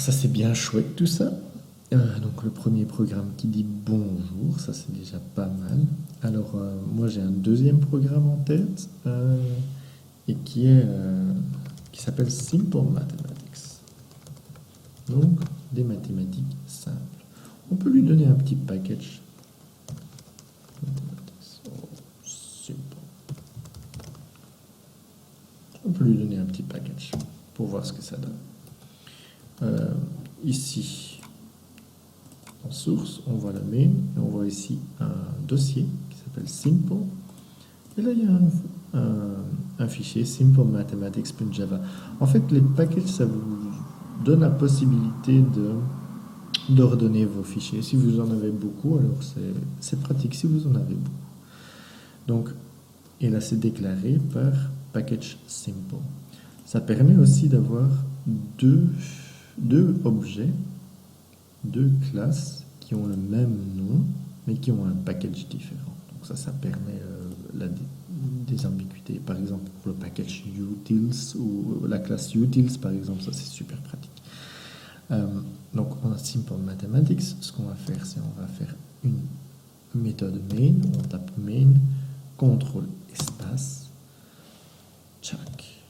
ça c'est bien chouette tout ça. Donc le premier programme qui dit bonjour, ça c'est déjà pas mal. Alors moi j'ai un deuxième programme en tête et qui s'appelle Simple Mathematics. Donc des mathématiques simples. On peut lui donner un petit package. Mathematics. Oh, simple. On peut lui donner un petit package pour voir ce que ça donne. Ici, en source, on voit la main et on voit ici un dossier qui s'appelle Simple. Et là, il y a un fichier Simple Mathematics.java. En fait, les packages, ça vous donne la possibilité d'ordonner vos fichiers. Si vous en avez beaucoup, alors c'est pratique si vous en avez beaucoup. Donc, et là, c'est déclaré par package simple. Ça permet aussi d'avoir deux objets, deux classes qui ont le même nom, mais qui ont un package différent. Donc ça permet des ambiguïtés. Par exemple, pour le package utils ou la classe utils, par exemple, ça c'est super pratique. Donc on a Simple Mathematics. Ce qu'on va faire, c'est on va faire une méthode main. On tape main, contrôle espace, check.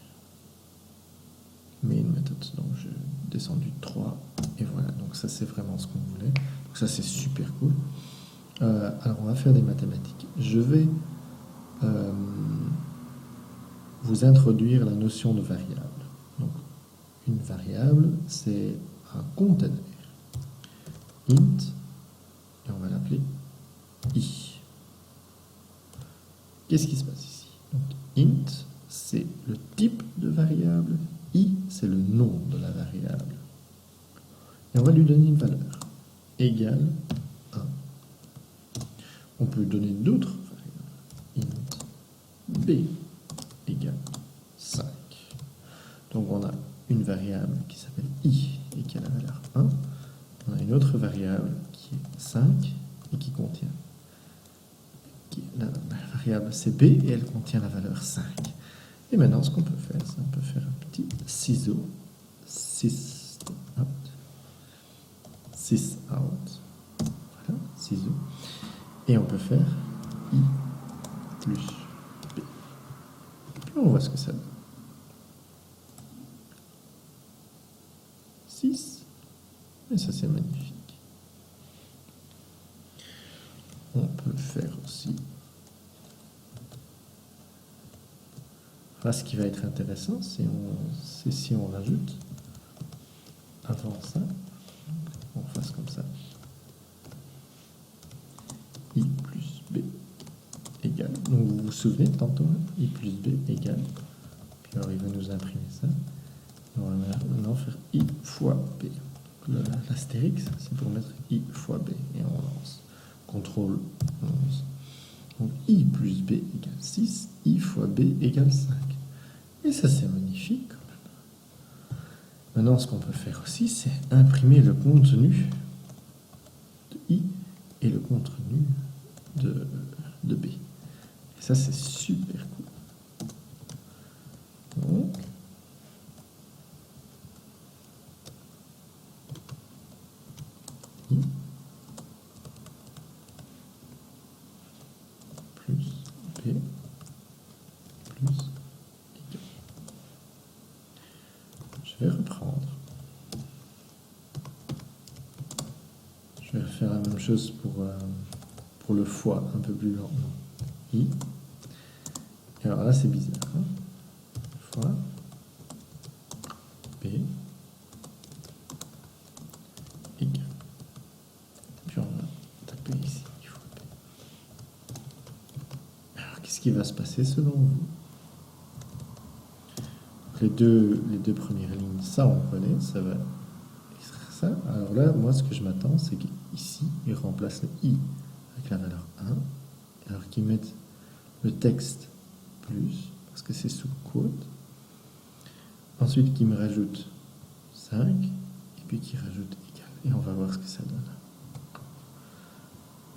Main méthode. Donc je descends du 3 et voilà. Donc ça c'est vraiment ce qu'on voulait. Donc ça c'est super cool. Alors on va faire des mathématiques. Je vais vous introduire la notion de variable. Donc une variable, c'est un conteneur. Int, et on va l'appeler i. Qu'est-ce qui se passe ici? Donc int, c'est le type de variable. I, c'est le nom de la variable. Et on va lui donner une valeur égale 1. On peut donner d'autres variables. Int b égale 5. Donc on a une variable qui s'appelle i et qui a la valeur 1. On a une autre variable qui est 5 et qui contient la variable cb et elle contient la valeur 5. Et maintenant, ce qu'on peut faire, c'est on peut faire un petit ciseau, sys out, voilà, ciseau, et on peut faire i plus b. Puis on voit ce que ça donne. 6, et ça c'est magnifique. On peut faire aussi. Là, ce qui va être intéressant, c'est si on ajoute avant ça, on fasse comme ça. I plus B égale. Donc vous vous souvenez tantôt, I plus B égale. Puis alors il va nous imprimer ça. On va maintenant faire I fois B. L'astérix, c'est pour mettre I fois B. Et on lance. CTRL 11. Donc I plus B égale 6, I fois B égale 5. Et ça c'est magnifique quand même. Maintenant ce qu'on peut faire aussi, c'est imprimer le contenu de I et le contenu de B. Et ça c'est super cool. Donc, I plus B plus égal. Je vais reprendre. Je vais faire la même chose pour le fois un peu plus lentement. I. Et alors là c'est bizarre. Hein, fois B égale. Puis on va taper ici. Qu'est-ce qui va se passer selon vous? Les deux premières lignes, ça on connaît, ça va extraire ça. Alors là, moi ce que je m'attends, c'est qu'ici, ils remplacent le i avec la valeur 1, alors qu'ils mettent le texte plus, parce que c'est sous quote. Ensuite, qu'ils me rajoutent 5, et puis qu'ils rajoutent égal. Et on va voir ce que ça donne.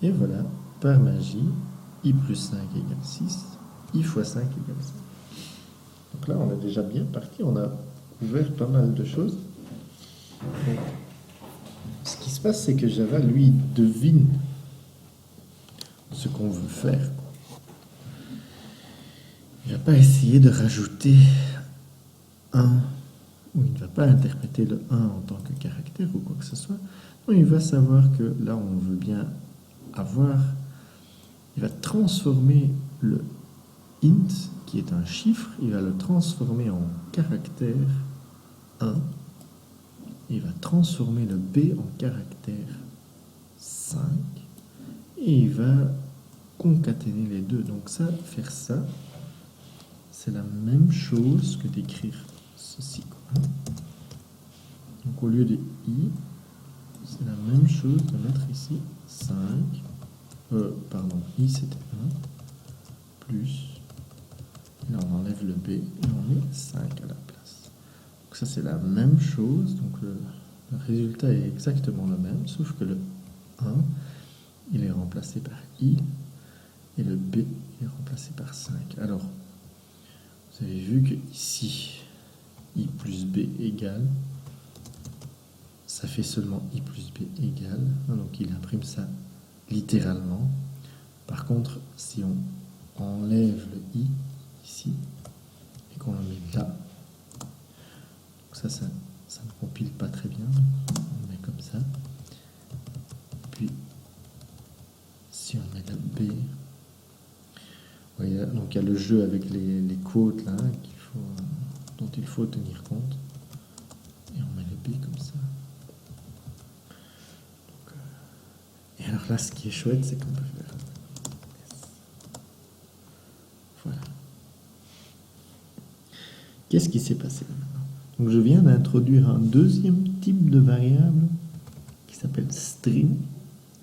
Et voilà, par magie, i plus 5 égale 6, i fois 5 égale 5. Donc là, on est déjà bien parti, on a ouvert pas mal de choses. Donc, ce qui se passe, c'est que Java, lui, devine ce qu'on veut faire. Il ne va pas essayer de rajouter un, ou il ne va pas interpréter le 1 en tant que caractère ou quoi que ce soit. Non, il va savoir que là, on veut bien avoir. Il va transformer le int, qui est un chiffre, il va le transformer en caractère 1. Il va transformer le b en caractère 5. Et il va concaténer les deux. Donc ça, faire ça, c'est la même chose que d'écrire ceci. Donc au lieu de i, c'est la même chose de mettre ici 5. Pardon, i c'était 1, plus, là on enlève le b et on met 5 à la place. Donc ça c'est la même chose, donc le résultat est exactement le même, sauf que le 1, il est remplacé par i, et le b est remplacé par 5. Alors, vous avez vu que ici, i plus b égale, ça fait seulement i plus b égale, donc il imprime ça littéralement. Par contre, si on enlève le i ici et qu'on le met là, donc ça ne compile pas très bien, on met comme ça. Puis, si on met le b, voyez, donc il y a le jeu avec les quotes là, dont il faut tenir compte. Et on met le b comme ça. Donc, et alors là, ce qui est chouette, c'est qu'on peut faire S. Voilà. Qu'est-ce qui s'est passé maintenant? Donc je viens d'introduire un deuxième type de variable qui s'appelle string.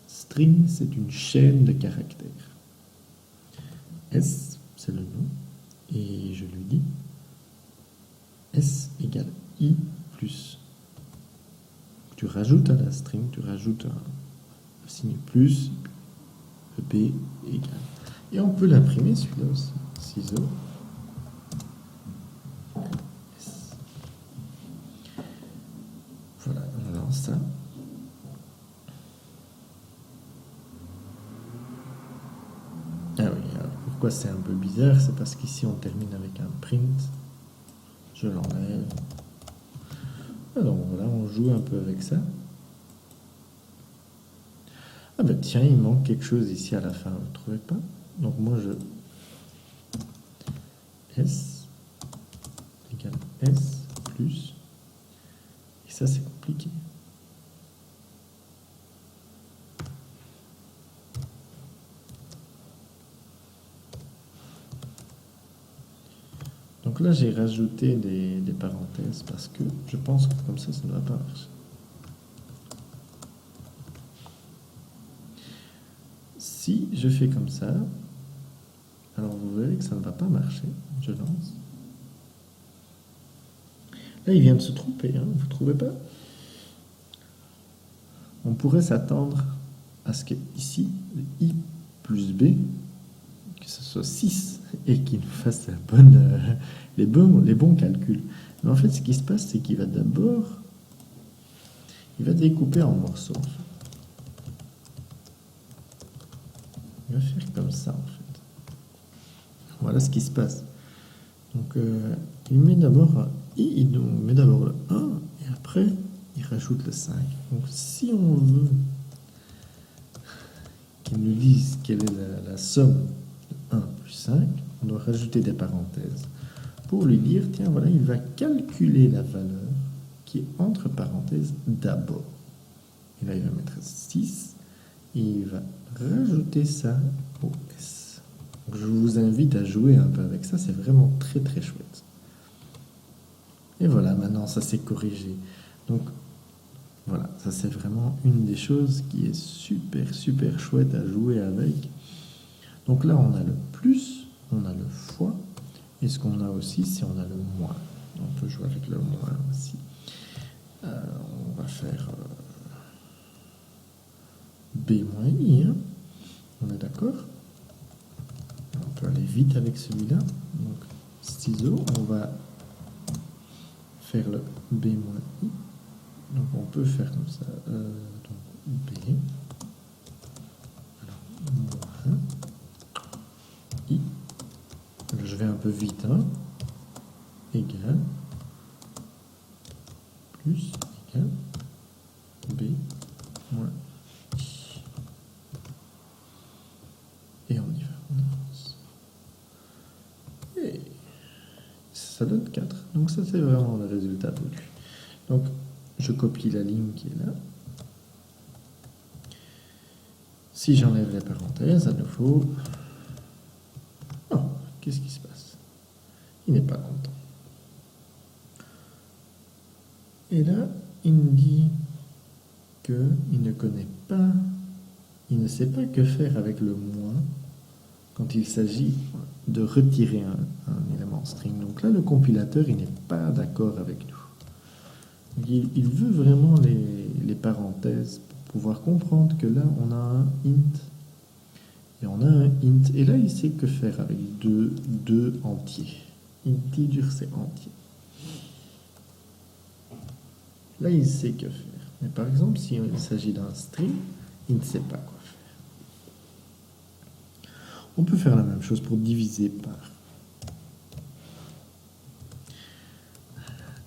String, c'est une chaîne de caractères. S, c'est le nom, et je lui dis S égale I plus. Tu rajoutes à la string, tu rajoutes un signe plus, le B égale. Et on peut l'imprimer celui-là aussi. Ciseaux. S. Voilà, on lance ça. Ah oui, alors pourquoi c'est un peu bizarre? C'est parce qu'ici on termine avec un print. Je l'enlève. Alors voilà, on joue un peu avec ça. Ah ben tiens, il manque quelque chose ici à la fin, vous ne trouvez pas? Donc moi je... S égale S plus... Et ça c'est compliqué. Donc là j'ai rajouté des parenthèses parce que je pense que comme ça ne va pas marcher. Si je fais comme ça, alors vous verrez que ça ne va pas marcher. Je lance. Là, il vient de se tromper, hein, vous ne trouvez pas? On pourrait s'attendre à ce qu'ici, le i plus b, que ce soit 6 et qu'il nous fasse les bons calculs. Mais en fait, ce qui se passe, c'est qu'il va d'abord, il va découper en morceaux. En fait. Il va faire comme ça, en fait. Voilà ce qui se passe. Donc, il met d'abord un i, il met d'abord le 1, et après, il rajoute le 5. Donc, si on veut qu'il nous dise quelle est la somme de 1 plus 5, on doit rajouter des parenthèses pour lui dire, tiens, voilà, il va calculer la valeur qui est entre parenthèses d'abord. Et là, il va mettre 6 et il va rajouter ça au S. Donc, je vous invite à jouer un peu avec ça, c'est vraiment très très chouette. Et voilà, maintenant ça s'est corrigé. Donc voilà, ça c'est vraiment une des choses qui est super super chouette à jouer avec. Donc là on a le plus, on a le fois, et ce qu'on a aussi c'est on a le moins. On peut jouer avec le moins aussi. On va faire B moins I, hein. On est d'accord? On peut aller vite avec celui-là. Donc ciseaux, on va faire le B moins I. Donc on peut faire comme ça. Donc B. Alors, moins I. Alors, je vais un peu vite. Hein, égal. Plus égal. B moins I. Et on y va. On avance. Et ça donne 4. Donc ça c'est vraiment le résultat voulu. Donc je copie la ligne qui est là. Si j'enlève les parenthèses, à nouveau... Oh, qu'est-ce qui se passe? Il n'est pas content. Et là, il me dit qu'il ne connaît pas, il ne sait pas que faire avec le moins quand il s'agit de retirer un élément string. Donc là, le compilateur, il n'est pas d'accord avec nous. Il veut vraiment les parenthèses pour pouvoir comprendre que là, on a un int et on a un int. Et là, il sait que faire avec deux entiers. Integer, c'est entier. Là, il sait que faire. Mais par exemple, si il s'agit d'un string, il ne sait pas quoi faire. On peut faire la même chose pour diviser par.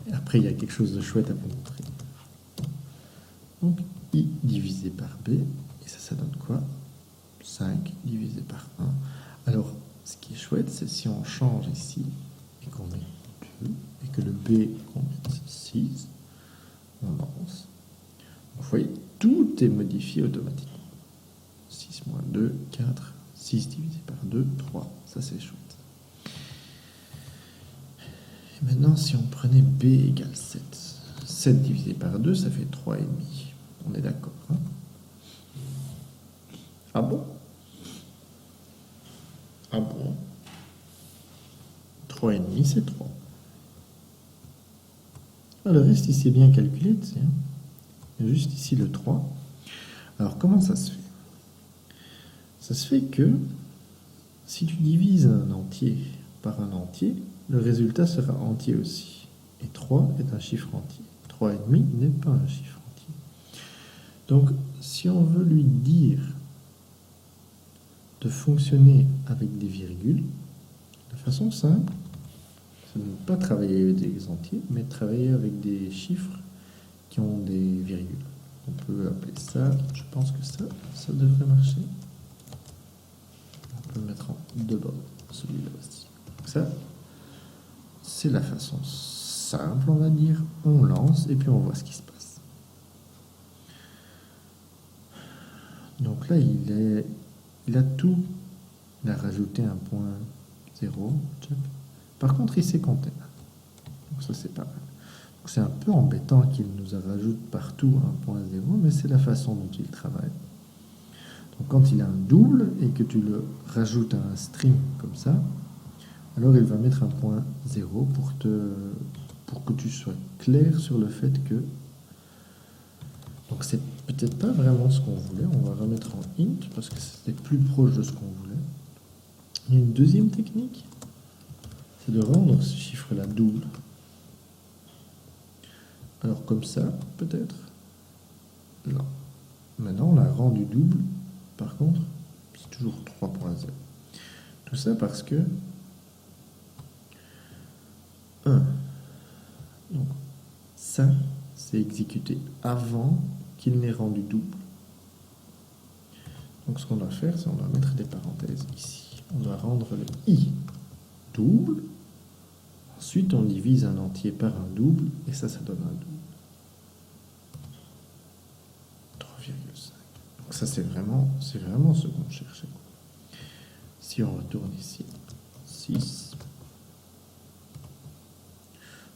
Et après, il y a quelque chose de chouette à vous montrer. Donc, I divisé par B, et ça donne quoi? 5 divisé par 1. Alors, ce qui est chouette, c'est si on change ici, et qu'on met 2, et que le B, qu'on mette 6, on lance. Donc, vous voyez, tout est modifié automatiquement. 6 moins 2, 4, 6 divisé par 2, 3. Ça, c'est chouette. Et maintenant, si on prenait B égale 7, 7 divisé par 2, ça fait 3,5. On est d'accord, hein? Ah bon? Ah bon? 3,5, c'est 3. Ah, le reste, ici, est bien calculé, tu sais. Il y a juste ici le 3. Alors, comment ça se fait? Ça se fait que si tu divises un entier par un entier, le résultat sera entier aussi. Et 3 est un chiffre entier. 3,5 n'est pas un chiffre entier. Donc, si on veut lui dire de fonctionner avec des virgules, de façon simple, c'est de ne pas travailler avec des entiers, mais de travailler avec des chiffres qui ont des virgules. On peut appeler ça, je pense que ça devrait marcher. On peut le mettre en double, celui-là aussi. Ça, c'est la façon simple, on va dire. On lance et puis on voit ce qui se passe. Donc là, il a tout. Il a rajouté un point 0. Par contre, il sait compter. Donc ça, c'est pas mal. C'est un peu embêtant qu'il nous rajoute partout un point 0, mais c'est la façon dont il travaille. Donc quand il a un double et que tu le rajoutes à un string comme ça, alors il va mettre un point 0 pour que tu sois clair sur le fait que... Donc c'est peut-être pas vraiment ce qu'on voulait, on va remettre en int parce que c'était plus proche de ce qu'on voulait. Il y a une deuxième technique, c'est de rendre ce chiffre-là double. Alors comme ça, peut-être. Non. Maintenant, on l'a rendu double. Par contre, c'est toujours 3.0. Tout ça parce que 1. Donc, ça, c'est exécuté avant qu'il n'ait rendu double. Donc, ce qu'on doit faire, c'est qu'on doit mettre des parenthèses ici. On doit rendre le i double. Ensuite, on divise un entier par un double, et ça donne un double. 3,5. Donc ça, c'est vraiment ce qu'on cherchait. Si on retourne ici, 6,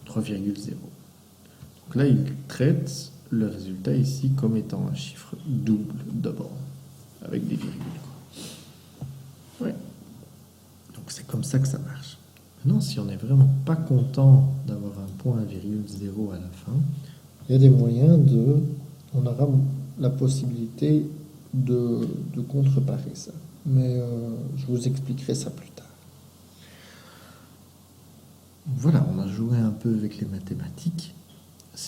3,0. Donc là, il traite le résultat ici comme étant un chiffre double d'abord, avec des virgules. Ouais. Donc c'est comme ça que ça marche. Maintenant, si on n'est vraiment pas content d'avoir un point virgule 0 à la fin, il y a des moyens on aura la possibilité de contreparer ça. Mais je vous expliquerai ça plus tard. Voilà, on a joué un peu avec les mathématiques.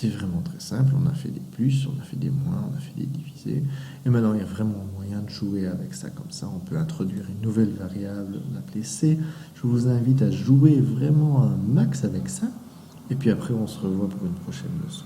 C'est vraiment très simple, on a fait des plus, on a fait des moins, on a fait des divisés. Et maintenant, il y a vraiment moyen de jouer avec ça comme ça. On peut introduire une nouvelle variable, l'appeler C. Je vous invite à jouer vraiment un max avec ça. Et puis après, on se revoit pour une prochaine leçon.